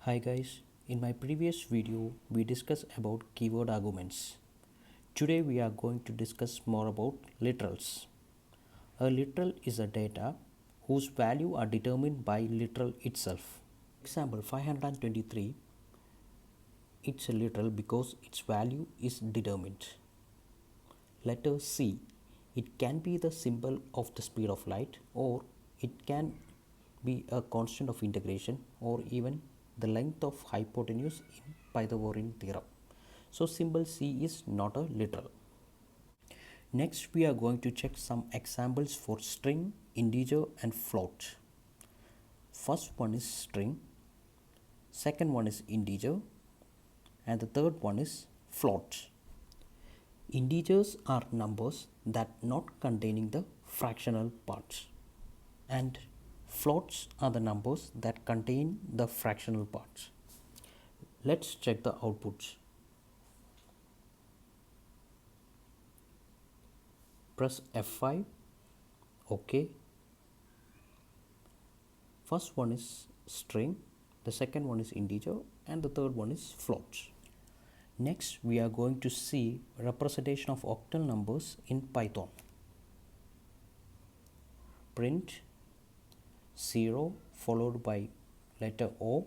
Hi guys, in my previous video we discussed about keyword arguments. Today we are going to discuss more about literals. A literal is a data whose value are determined by literal itself. Example 523, it's a literal because its value is determined. Letter C, it can be the symbol of the speed of light, or it can be a constant of integration, or even the length of hypotenuse in Pythagorean theorem. So symbol C is not a literal. Next we are going to check some examples for string, integer and float. First one is string, second one is integer, and the third one is float. Integers are numbers that not containing the fractional parts, and floats are the numbers that contain the fractional parts. Let's check the outputs. Press F5. OK. First one is string, the second one is integer, and the third one is floats. Next we are going to see representation of octal numbers in Python. Print 0 followed by letter O,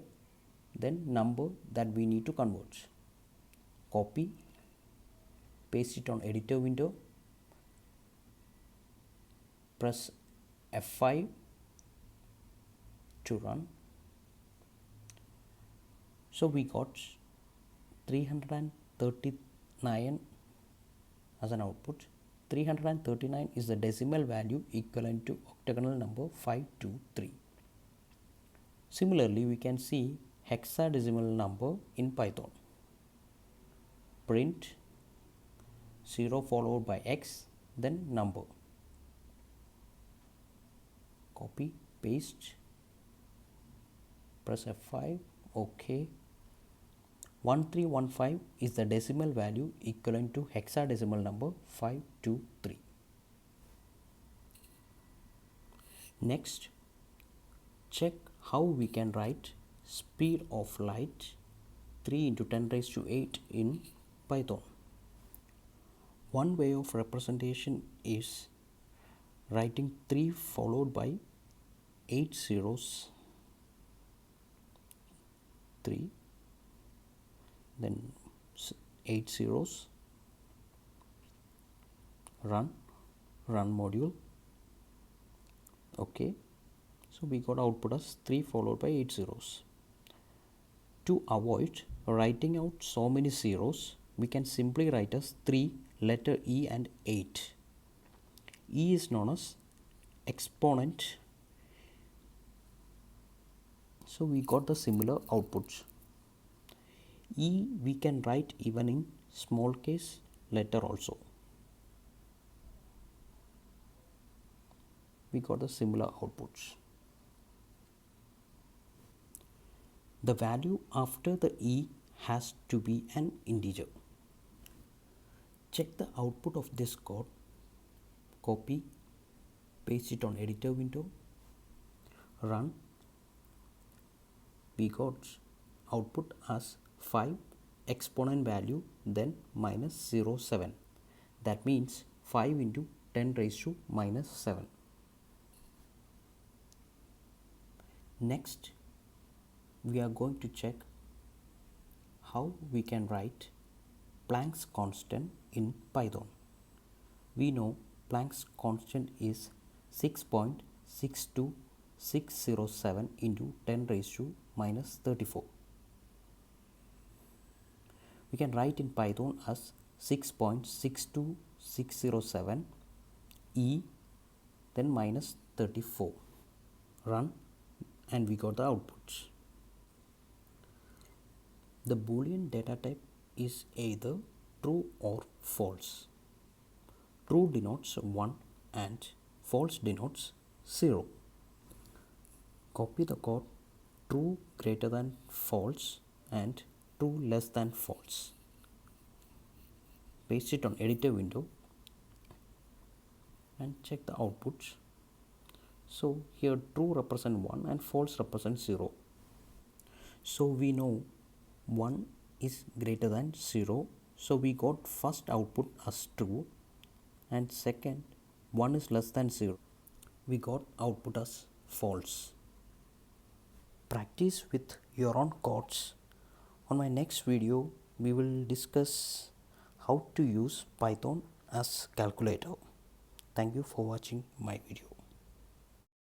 then number that we need to convert. Copy, paste it on editor window, press F5 to run. So we got 339 as an output. 339 is the decimal value equivalent to octagonal number 523. Similarly, we can see hexadecimal number in Python. Print 0 followed by x, then number. Copy, paste, press F5, OK. 1315 is the decimal value equivalent to hexadecimal number 523. Next, check how we can write speed of light 3 into 10 raised to 8 in Python. One way of representation is writing 3 followed by 8 zeros, 3, then 8 zeros, run module. Okay, so we got output as 3 followed by 8 zeros. To avoid writing out so many zeros, we can simply write as 3, letter E and 8. E is known as exponent. So we got the similar outputs. E we can write even in small case letter also. We got the similar outputs. The value after the E has to be an integer. Check the output of this code. Copy, paste it on editor window, run. We got output as 5 exponent value, then minus 0.7. That means 5 into 10 raised to minus 7. Next, we are going to check how we can write Planck's constant in Python. We know Planck's constant is 6.62607 into 10 raised to minus 34. We can write in Python as 6.62607 E, then minus 34. Run, and we got the outputs. The Boolean data type is either true or false. True denotes 1 and false denotes 0. Copy the code true greater than false and true less than false. Paste it on editor window and check the outputs. So here true represent 1 and false represent 0. So we know 1 is greater than 0. So we got first output as true, and second 1 is less than 0. We got output as false. Practice with your own codes. On my next video, we will discuss how to use Python as calculator. Thank you for watching my video.